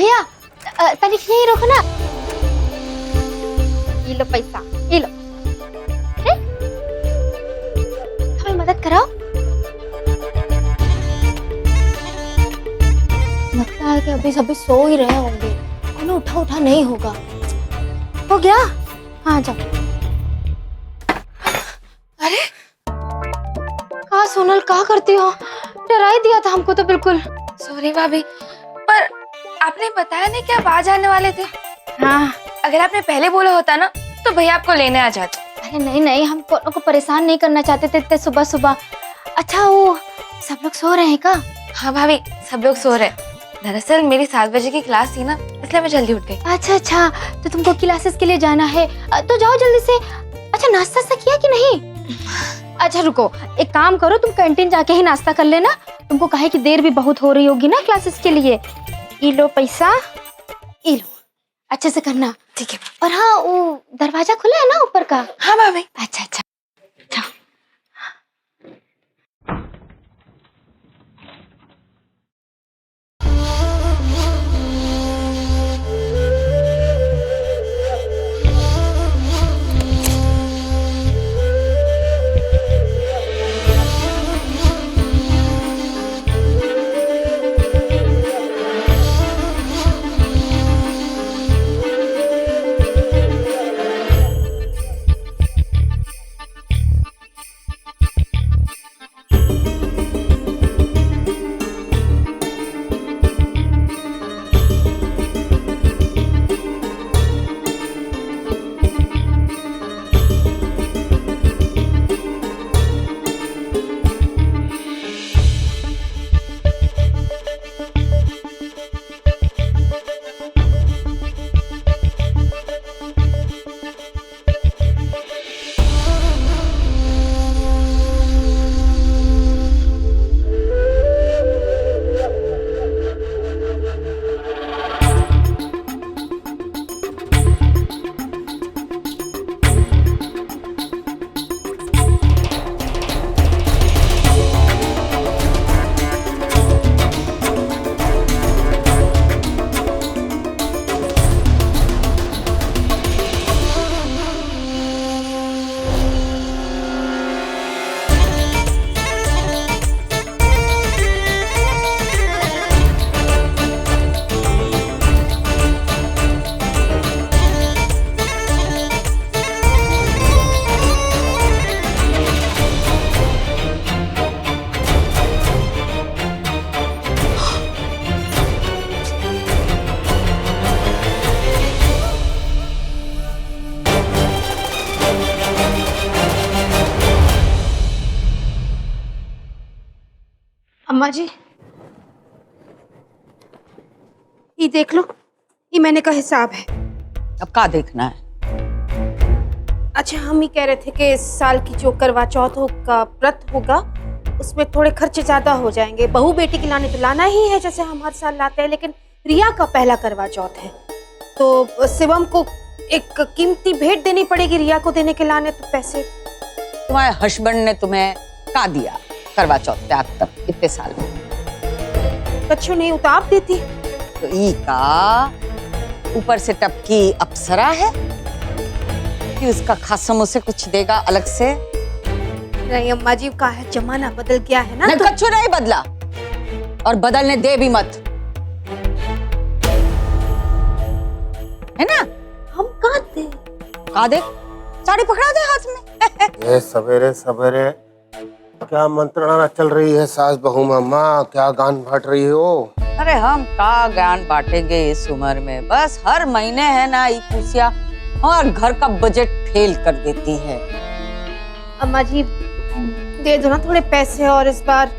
भैया तनिक यही रखो ना। ये लो पैसा, ये लो। हमें मदद कराओ। लगता है कि अभी सभी सो ही रहे होंगे, उन्हें उठा उठा नहीं होगा। हो गया? हाँ जाओ। अरे हाँ सोनल, क्या करती हो? डरा ही दिया था हमको तो बिल्कुल। सॉरी भाभी, पर आपने बताया नहीं कि आप आ जाने वाले थे। हाँ। अगर आपने पहले बोला होता ना तो भैया आपको लेने आ जाते। अरे नहीं नहीं, हम को परेशान नहीं करना चाहते थे इतने सुबह सुबह। अच्छा वो सब लोग सो रहे हैं क्या? हाँ भाभी, सब लोग सो रहे। दरअसल मेरी 7 बजे की क्लास थी ना, इसलिए मैं जल्दी उठ गई। अच्छा अच्छा, तो तुमको क्लासेस के लिए जाना है तो जाओ जल्दी से। अच्छा नाश्ता किया कि नहीं? अच्छा रुको, एक काम करो, तुम कैंटीन जाके ही नाश्ता कर लेना। तुमको कहे कि देर भी बहुत हो रही होगी ना क्लासेस के लिए। ये लो पैसा, ये लो, अच्छे से करना। ठीक है। और हाँ वो दरवाजा खुला है ना ऊपर का? हाँ भाभी। अच्छा अच्छा, जाओ। अम्मा जी, ये देख लो, ये महीने का हिसाब है। अब क्या देखना है? अच्छा हम ही कह रहे थे कि इस साल की जो करवा चौथ का व्रत होगा उसमें थोड़े खर्चे ज्यादा हो जाएंगे। बहू बेटी के लाने तो लाना ही है जैसे हम हर साल लाते हैं, लेकिन रिया का पहला करवा चौथ है तो शिवम को एक कीमती भेंट देनी पड़ेगी रिया को देने के लाने तो पैसे। तुम्हारे हस्बैंड ने तुम्हें क्या दिया करवा चौथ पे आज तक इतने साल में? कच्छू नहीं तो आप देती। तो ई का ऊपर से टपकी अप्सरा है कि उसका खासम उसे कुछ देगा अलग से? नहीं अम्मा जी, का है जमाना बदल गया है ना। तो कच्छू नहीं बदला और बदलने दे भी मत, है ना? हम कहाँ दे? कहा दे, साड़ी पकड़ा दे हाथ में। ये सवेरे सवेरे क्या मंत्रणा चल रही है सास बहू में? माँ क्या गान बांट रही हो? अरे हम का ज्ञान बांटेंगे इस उम्र में, बस हर महीने है ना ये खुशियाँ और घर का बजट फेल कर देती है। अम्मा जी दे दो ना थोड़े पैसे, और इस बार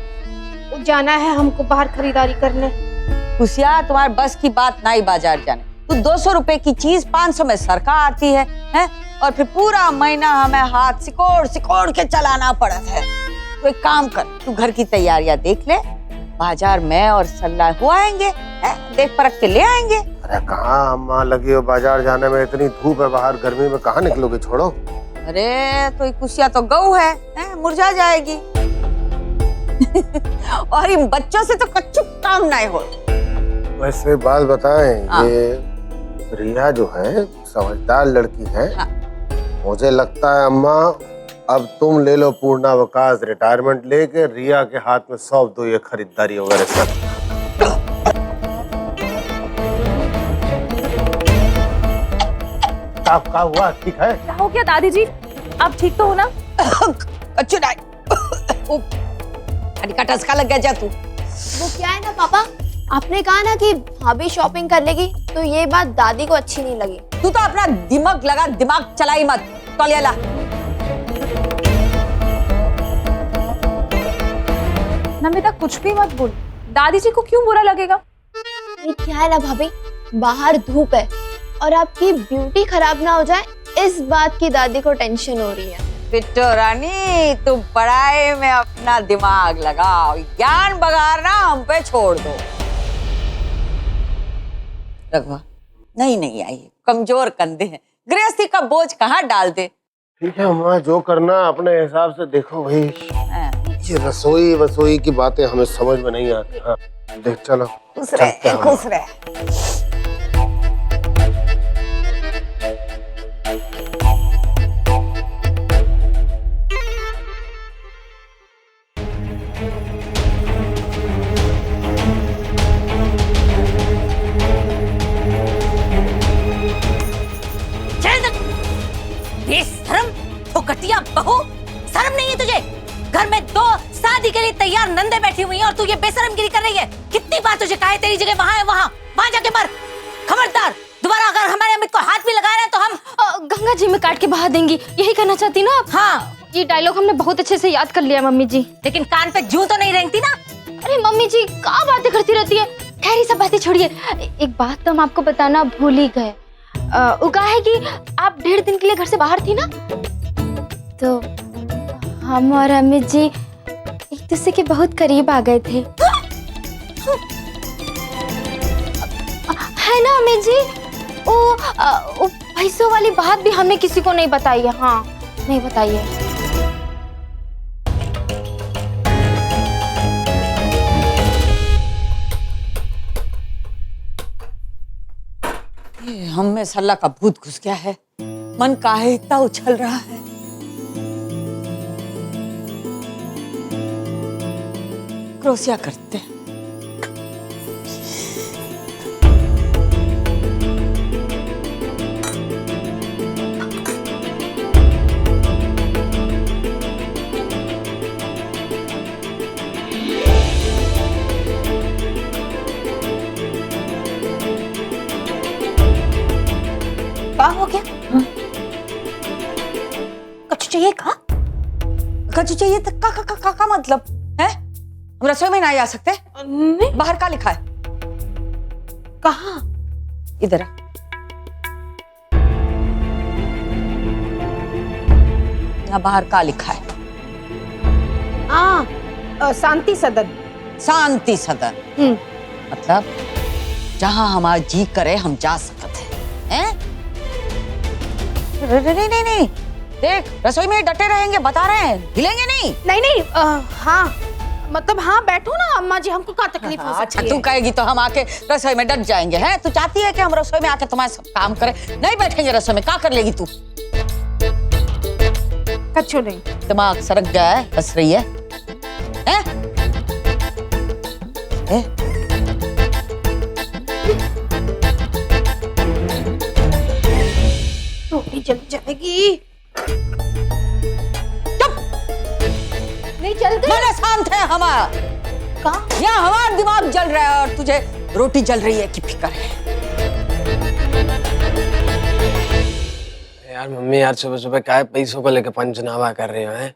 जाना है हमको बाहर खरीदारी करने। खुशियाँ तुम्हारे बस की बात नहीं बाजार जाने। तू 200 रुपए की चीज 500 में सरका आती है, और फिर पूरा महीना हमें हाथ सिकोड़ सिकोड़ के चलाना पड़ता है। तो एक काम कर, तू घर की तैयारियां देख ले, बाजार में और सल्ला हो आएंगे, देख परख के ले आएंगे। अरे कहाँ अम्मा लगी हो बाजार जाने में? इतनी धूप है बाहर, गर्मी में कहाँ निकलोगे? छोड़ो। अरे तो ये खुशियाँ तो गऊ है, मुरझा जाएगी। और इन बच्चों से तो कच्चू काम नहीं हो। वैसे बात बताएं, हाँ। ये रिया जो है समझदार लड़की है। हाँ। मुझे लगता है अम्मा अब तुम ले लो पूर्णावकाश, रिटायरमेंट लेके रिया के हाथ में सौंप दो ये खरीदारी वगैरह सब। क्या हुआ, ठीक है? क्या हो गया दादी जी? आप ठीक तो हो ना? अच्छी नहीं अरे का टसका लग गया जा तू। वो क्या है ना पापा, आपने कहा ना कि भाभी शॉपिंग कर लेगी, तो ये बात दादी को अच्छी नहीं लगी। तू तो अपना दिमाग चलाई मत। तौलिया ला। नमिता कुछ भी मत बोल, दादी जी को क्यों बुरा लगेगा? ये क्या है ना भाभी, बाहर धूप है और आपकी ब्यूटी खराब ना हो जाए, इस बात की दादी को टेंशन हो रही है। बिट्टो रानी, तुम पढ़ाई में अपना दिमाग लगाओ, ज्ञान बगाड़ना हम पे छोड़ दो। रघुआ, नहीं आई, कमजोर कंधे हैं, गृहस्थी का बोझ कहाँ डाल दे। ठीक है अम्मा, जो करना अपने हिसाब से देखो भाई। ये रसोई की बातें हमें समझ में नहीं आती। हाँ, देख चलो। खुश रहे, खुश रहे। बेशरम, फुकटिया बहू, शर्म नहीं है तुझे? घर में 2 शादी के लिए तैयार नंदे बैठी हुई हैं और तू ये बेशरमगिरी कर रही है। कितनी बार तुझे कहा है तेरी जगह वहाँ है, वहाँ जाके मर। खबरदार, दोबारा अगर हमारे अमित को हाथ भी लगाया तो हम गंगा जी में काट के बहा देंगी, यही कहना चाहती ना आप? हाँ, ये डायलॉग हमने बहुत अच्छे से याद कर लिया मम्मी जी। लेकिन कान पे जूं तो नहीं रेंगती ना? अरे मम्मी जी क्या बातें करती रहती है, खैर ये सब बातें छोड़िए। एक बात तो हम आपको बताना भूल ही गए। वो कहा है कि आप 1.5 दिन के लिए घर से बाहर थी ना, तो हम और अमित जी एक दूसरे के बहुत करीब आ गए थे। है ना अमित जी? वो पैसों वाली बात भी हमने किसी को नहीं बताई है। हाँ, नहीं बताई है। हम में सल्ला का भूत घुस गया है, मन काहे इतना उछल रहा है। क्रोसिया करते हैं। क्या हो गया? कुछ चाहिए का? कचू चाहिए तो का मतलब है? हम रसोई में नहीं आ सकते? नहीं, बाहर का लिखा है? कहाँ? इधर आ। यहाँ बाहर का लिखा है? शांति सदन। शांति सदन। मतलब जहाँ हमारा जी करे हम जा सकते हैं? नहीं, देख रसोई में डटे रहेंगे, बता रहे हैं, हिलेंगे नहीं। नहीं, हाँ मतलब हाँ बैठो ना अम्मा जी, हमको क्या तकलीफ हो सकती अच्छा है? तू कहेगी तो हम आके रसोई में डट जाएंगे हैं? तू चाहती है कि हम रसोई में आके तुम्हारे सब काम करें? नहीं बैठेंगे रसोई में, क्या कर लेगी तू? कच्चो नहीं। दिमाग सरक गया है, हंस रही है? रोटी जल जाएगी। नहीं चलते? मन शांत है हमारा। कहाँ? यहाँ हमारा दिमाग जल रहा है और तुझे रोटी जल रही है कि फिक्र है? यार मम्मी, यार सुबह सुबह क्या पैसों को लेके पंचनामा कर रहे हो हैं?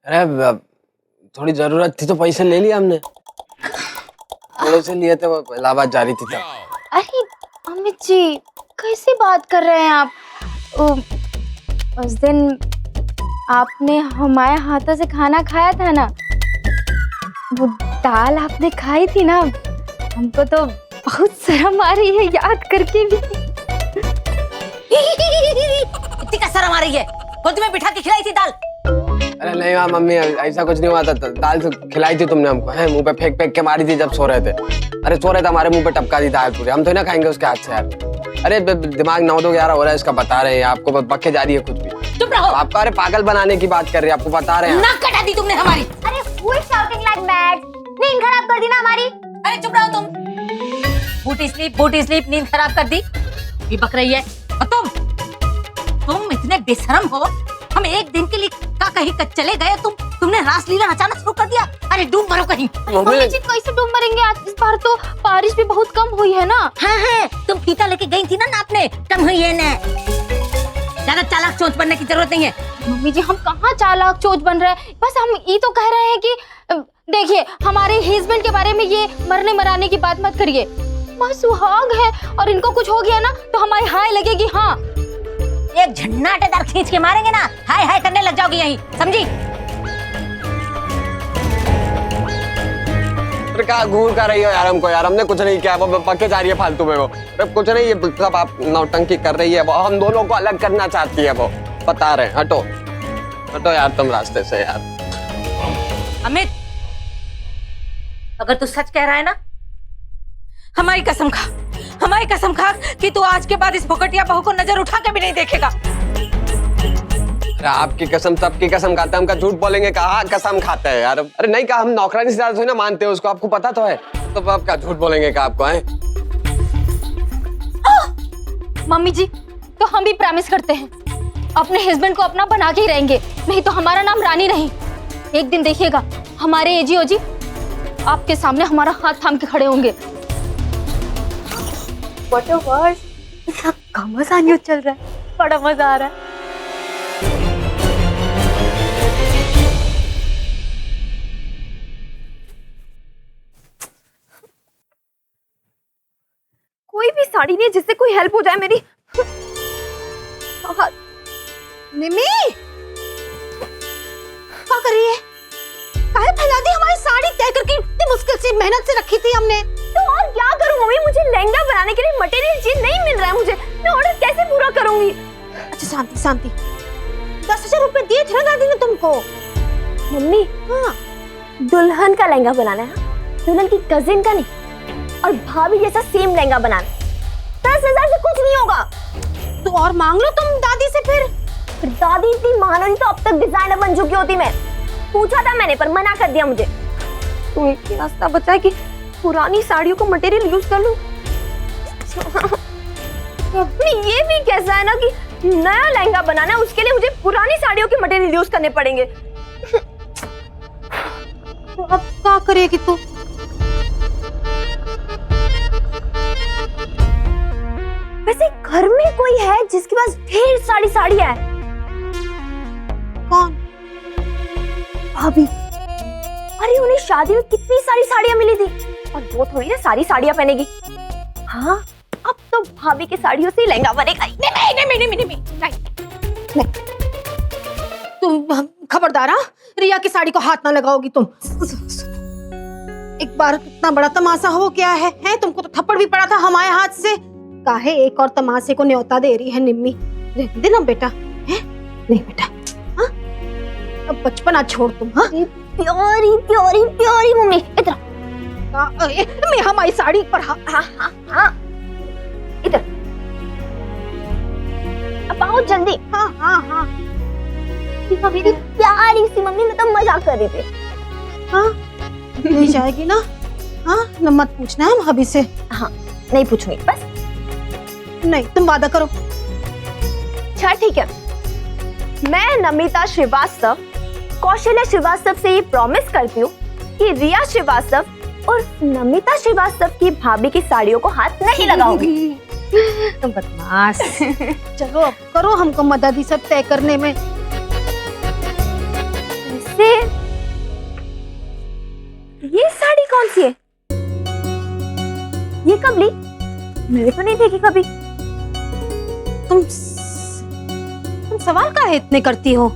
अरे थोड़ी जरूरत थी तो पैसे ले लिया हमने, थोड़े से लिए थे, वो इलाहाबाद जा रही थी तब। अरे अमित जी कैसी बात कर रहे हैं आप? उस दिन आपने हमारे हाथों से खाना खाया था ना, वो दाल आपने खाई थी ना, हमको तो बहुत शर्म आ रही है याद करके भी। इतनी का शर्म आ रही है? वो तुम्हें बिठा के खिलाई थी दाल? अरे नहीं माँ मम्मी, ऐसा कुछ नहीं हुआ था। दाल तो खिलाई थी तुमने हमको, है मुंह पे फेंक फेंक के मारी थी जब सो रहे थे। अरे सो रहे थे, हमारे मुंह पे टपका दी दाल पूरी। हम तो ना खाएंगे उसके हाथ से यार। अरे दिमाग 9-2-11 हो रहा है इसका, बता रहे हैं आपको, बक्के जा रही है कुछ भी। चुप रहो। आपका अरे पागल बनाने की बात कर रहे हैं, आपको बता रहे हैं। नाक कटा दी तुमने हमारी। अरे who is shouting like mad? नींद खराब कर दी ना हमारी। अरे चुप रहो तुम। बूटी स्लीप नींद खराब कर दी। ये बक रही है। और तुम इतने बेशरम हो। हम एक दिन के लिए कहीं चले गए, तुमने रासलीला अचानक शुरू कर दिया। अरे डूब मरो कहीं। मम्मी जी कैसे डूब मरेंगे, आज इस बार तो बारिश भी बहुत कम हुई है ना। हाँ, तुम फीता लेके गई थी ना नापने, कम हुई है ना। ज्यादा चालाक चोंच बनने की जरूरत नहीं है। मम्मी जी हम कहाँ चालाक चोच बन रहे हैं, बस हम ये तो कह रहे हैं कि देखिए हमारे हस्बैंड के बारे में ये मरने मराने की बात मत करिए। माँ सुहाग है और इनको कुछ हो गया ना तो हमारी हाय लगेगी। हाँ एक झन्नाटेदार खींच के मारेंगे ना, हाय हाय करने लग जाओगी यहीं, समझी? अरे क्या घूर कर रही हो यार हमको, यार हमने कुछ नहीं किया, वो पक्के जा रही है फालतू में। वो कुछ नहीं, ये सब आप नौटंकी कर रही है, वो हम दोनों को अलग करना चाहती है, वो बता रहे हैं। हटो हटो यार तुम रास्ते से यार। अमित, अगर तू सच कह रहा है ना, हमारी कसम खा कि तू आज के बाद इस भुकटिया बहू को नजर उठा के भी नहीं देखेगा। अरे आपकी कसम, सबकी कसम खाते हैं, हम का झूठ बोलेंगे, कहा कसम खाते हैं यार। अरे नहीं कहा, हम नौकरानी से ज्यादा थोड़ी ना मानते हैं उसको, आपको पता तो है, तो आप क्या झूठ बोलेंगे का आपको है? मम्मी जी तो हम भी प्रॉमिस करते हैं अपने हस्बैंड को अपना बना के ही रहेंगे, नहीं तो हमारा नाम रानी नहीं। एक दिन देखिएगा हमारे एजी ओजी आपके सामने हमारा हाथ थाम के खड़े होंगे। What a word! मजा नहीं चल रहा है, बड़ा मजा आ रहा है। कोई भी साड़ी नहीं है जिससे कोई हेल्प हो जाए मेरी। निमी क्या कर रही है? काहे फैला दी हमारी साड़ी तय करके, इतनी मुश्किल से मेहनत से रखी थी हमने। तो और क्या करूं मम्मी, मुझे लहंगा बनाने के लिए मटेरियल चीज नहीं मिल रहा है मुझे, मैं ऑर्डर कैसे पूरा करूंगी? अच्छा शांति 10,000 रुपए दिए थे ना दादी ने तुमको। मम्मी हाँ दुल्हन का लहंगा बनाना है, दुल्हन की कजिन का नहीं, और भाभी जैसा सेम लहंगा बनाना है। 10,000 से कुछ नहीं होगा। तो और मांग लो तुम दादी से फिर दादी इतनी महारानी तो अब तक डिजाइनर बन चुकी होती। मैं पूछा था मैंने, पर मना कर दिया मुझे। तो एक ही रास्ता बचा है कि पुरानी साड़ियों को मटेरियल यूज कर लूं। ये भी कैसा है ना कि नया लहंगा बनाना है, उसके लिए मुझे पुरानी साड़ियों के मटेरियल यूज करने पड़ेंगे। तो अब क्या करेगी तू? वैसे घर में कोई है जिसके पास ढेर सारी साड़ियां है? कौन? भाभी। अरे उन्हें शादी में कितनी सारी साड़ियां मिली थी, और वो थोड़ी ना सारी साड़ियां पहनेगी। हाँ अब तो भाभी की साड़ियों से लहंगा बनेगा ही। नहीं। तुम खबरदार, हाँ? रिया की साड़ी को हाथ ना लगाओगी तुम। एक बार इतना बड़ा तमाशा हो गया है? तुमको तो थप्पड़ भी पड़ा था हमारे हाथ से। काहे एक और तमाशे को न्योता दे रही है निम्मी? दे ना बेटा, है? नहीं बेटा, हाँ? अब बचपना छोड़ तुम। हाँ प्योरी मम्मी इधर। मैं हमारी साड़ी पर हाँ इधर अब आओ जल्दी। हाँ मेरी प्यारी सी मम्मी, मैं तो मजाक कर रही थी। हाँ मिल जाएगी ना? हाँ न मत पूछना है भाभी से। हाँ नहीं पूछूंगी बस। नहीं तुम वादा करो। अच्छा ठीक है, मैं नमिता श्रीवास्तव कौशल्या श्रीवास्तव से ये प्रॉमिस करती हूँ कि रिया श्रीवास्तव और नमिता श्रीवास्तव की भाभी की साड़ियों को हाथ नहीं लगाऊंगी। तुम बदमाश। चलो अब करो हमको मदद ही सब तय करने में। वैसे ये साड़ी कौन सी है? ये कब ली? मैंने तो नहीं देखी कभी। तुम सवाल काहे इतने करती हो?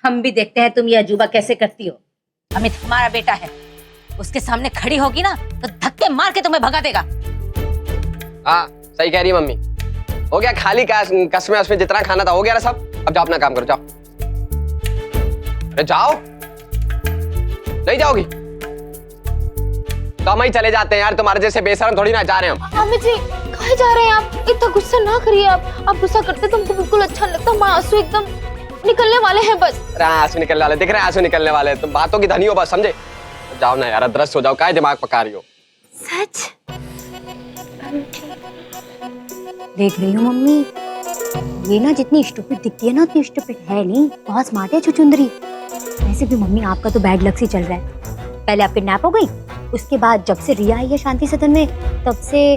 हम भी देखते हैं तुम ये अजूबा कैसे करती हो। अमित हमारा बेटा है, उसके सामने खड़ी होगी ना तो धक्के मार के तुम्हें भगा देगा। हाँ सही कह रही मम्मी। हो गया खाली कसमें उसमें जितना खाना था हो गया ना सब। अब जाओ अपना काम करो, जाओ। अरे जाओ, नहीं जाओगी तो हम ही चले जाते हैं यार, तुम्हारे जैसे बेशरम थोड़ी ना जा रहे हैं हम। अम्मी जी कहाँ जा रहे हैं आप? इतना गुस्सा ना करिए आप गुस्सा करते तुमको बिल्कुल अच्छा नहीं लगता। माँ आंसू एकदम निकलने वाले हैं बस। अरे आंसू निकलने वाले दिख रहे हैं, आंसू निकलने वाले, तुम बातों की धनी हो बस, समझे? जाओ ना यार, अदरस हो जाओ, काय दिमाग पका रही हो? सच देख रही हो मम्मी, ये ना जितनी स्टूपिड दिखती है ना उतनी स्टूपिड है नहीं, बहुत स्मार्ट है छुचुंदरी। वैसे भी मम्मी आपका तो बैड लक से चल रहा है। पहले आप किडनैप हो गई, उसके बाद जब से रिया आई है शांति सदन में तब से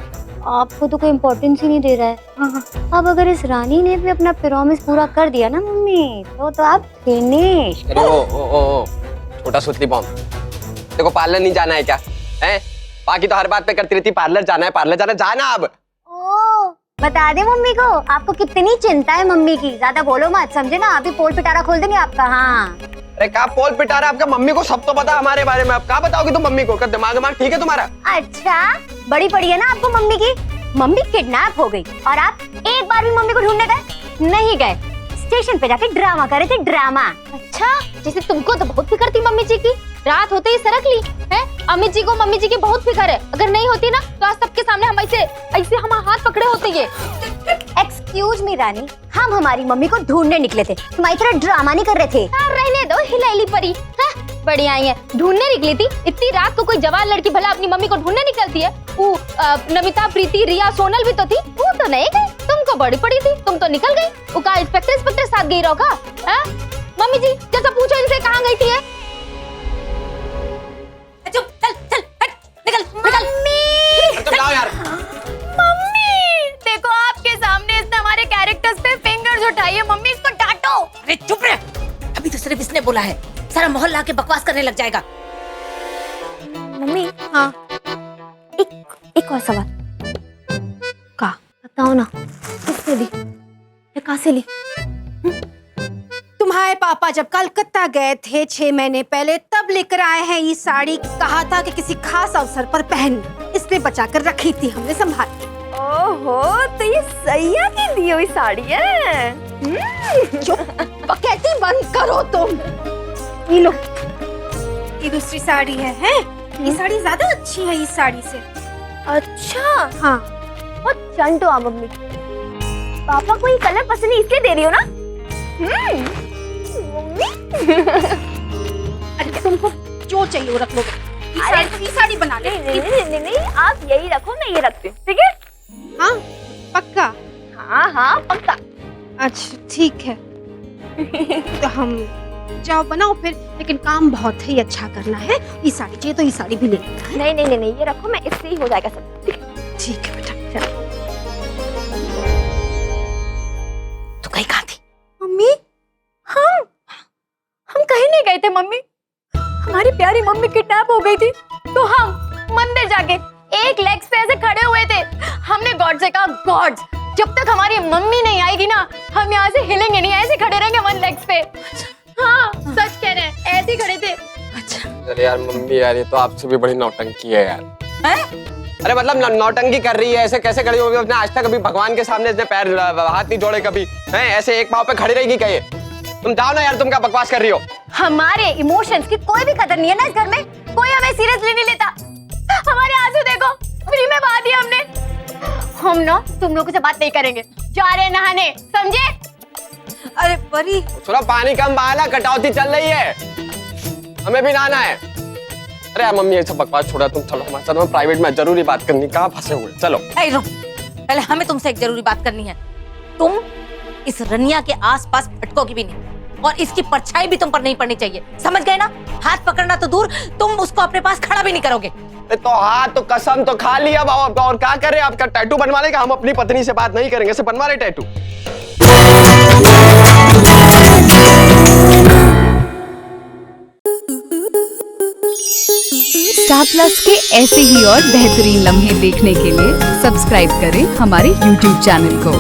आपको तो कोई इम्पोर्टेंस ही नहीं दे रहा है। हाँ। अब अगर इस रानी ने भी अपना प्रॉमिस पूरा कर दिया ना मम्मी तो आप फिनिश। अरे ओ छोटा सुतली बॉम्ब, देखो पार्लर नहीं जाना है क्या है? बाकी तो हर बात पे करती रहती पार्लर जाना है, पार्लर जाना, जाना अब। ओ बता दे मम्मी को आपको कितनी चिंता है मम्मी की, ज्यादा बोलो मत, समझे ना? अभी पोल पिटारा खोल देंगे आपका। हाँ अरे क्या पोल पिटारा आपका? मम्मी को सब तो पता हमारे बारे में, अब क्या बताओगी तुम मम्मी को? क्या दिमाग ठीक है तुम्हारा? अच्छा बड़ी पड़ी है ना आपको मम्मी की। मम्मी किडनैप हो गई और आप एक बार भी मम्मी को ढूंढने गए नहीं? गए स्टेशन पे जाके ड्रामा करे थे, ड्रामा। अच्छा, जैसे तुमको तो बहुत फिक्र थी मम्मी जी की, रात होते ही सरक ली है। अमित जी को मम्मी जी की बहुत फिक्र है, अगर नहीं होती ना तो आज सबके सामने हम ऐसे हम हाथ पकड़े होते। ये एक्सक्यूज मी रानी, हम हमारी मम्मी को ढूंढने निकले थे, तुम्हारी तरह ड्रामा नहीं कर रहे थे। रहने दो हिलैली परी, बड़ी आई है, ढूंढने निकली थी। इतनी रात को कोई जवान लड़की भला अपनी मम्मी को ढूंढने निकलती है? वो नमिता, प्रीति, रिया, सोनल भी तो थी, वो तो नहीं गई। तुमको बड़ी पड़ी थी, तुम तो निकल गई। वो का इंस्पेक्टर साथ गई रहो का? मम्मी जी जैसा पूछो इनसे कहाँ गई थी है? चुप, चल चल हट, निकल निकल। तुम जाओ यार। मम्मी देखो आपके सामने इसने हमारे कैरेक्टर्स पे फिंगर्स उठाई है। मम्मी इसको डांटो। अरे चुप रह, अभी तो सिर्फ इसने बोला है, सारा मोहल्ला आके बकवास करने लग जाएगा। मम्मी हाँ एक और सवाल का बताओ ना, किससे ली या कहाँ से ली? तुम्हारे पापा जब कलकत्ता गए थे 6 महीने पहले तब लेकर आए हैं ये साड़ी। कहा था कि किसी खास अवसर पर पहन, इसलिए बचा कर रखी थी हमने संभाल के। ओहो तो ये सैया की दी हुई साड़ी है। चुप, बकैती बंद करो तुम। ये लो, ये दूसरी साड़ी है? ये साड़ी ज्यादा अच्छी है इस साड़ी से। अच्छा हाँ बहुत चंटो आ मम्मी। पापा को ये कलर पसंद है इसलिए दे रही हो ना? अरे तुमको जो चाहिए वो रख लो। ये साड़ी बना ले। नहीं आप यही रखो, मैं ये रखती हूँ, ठीक है? हाँ पक्का? हाँ पक्का। अच्छा ठीक है। तो हम जाओ बनाओ फिर, लेकिन काम बहुत ही अच्छा करना है। ये साड़ी चाहिए तो ये साड़ी भी ले लेना है। नहीं ये रखो, मैं इससे ही हो जाएगा सब, ठीक है? ठीक है बेटा। चलो तू कहीं कहाँ थी? मम्मी हम कहीं नहीं गए थे मम्मी। हमारी प्यारी मम्मी किडनैप हो गई थी तो हम मंदिर जाके एक लेग्स पे ऐसे खड़े हुए थे। हमने गॉड से कहा, गॉड जब तक हमारी मम्मी नहीं आएगी ना हम यहाँ से हिलेंगे नहीं, ऐसे खड़े रहेंगे वन लेग्स पे। हाँ सच कह रहे हैं, ऐसे ही खड़े थे। अच्छा अरे यार मम्मी यार, ये तो आपसे भी बड़ी नौटंकी है यार। अरे मतलब नौटंकी कर रही है, ऐसे कैसे खड़ी होगी? अपने आज तक कभी भगवान के सामने इसने पैर हाथ नहीं जोड़े कभी हैं? ऐसे एक पाँव पे खड़ी रहेगी क्या ये? तुम जाओ ना यार, तुम क्या बकवास कर रही हो? हमारे इमोशंस की कोई भी कदर नहीं है ना इस घर में, कोई हमें सीरियसली नहीं लेता। हमारे आंसू देखो, फ्री में बहा दिया हमने। हम ना तुम लोगों से बात नहीं करेंगे, जा रहे हैं नहाने, समझे? अरे परी सुनो, पानी कम बहाना, कटौती चल रही है, हमें भी नहाना है। अरे यार मम्मी ये सब बकवास छोड़ा, तुम चलो हमारे साथ, हमें प्राइवेट में जरूरी बात करनी। कहाँ फंसे हुए? चलो। रुक, पहले हमें तुमसे एक जरूरी बात करनी है। तुम इस रनिया के आसपास भटकोगी भी नहीं और इसकी परछाई भी तुम पर नहीं पड़नी चाहिए, समझ गए ना? हाथ पकड़ना तो दूर, तुम उसको अपने पास खड़ा भी नहीं करोगे। तो हाथ तो कसम तो खा लिया और क्या करे? आपका टैटू बनवा लेगा? हम अपनी पत्नी से बात नहीं करेंगे, सिर्फ बनवा रहे टैटू। स्टार प्लस के ऐसे ही और बेहतरीन लम्हे देखने के लिए सब्सक्राइब करें हमारे YouTube चैनल को।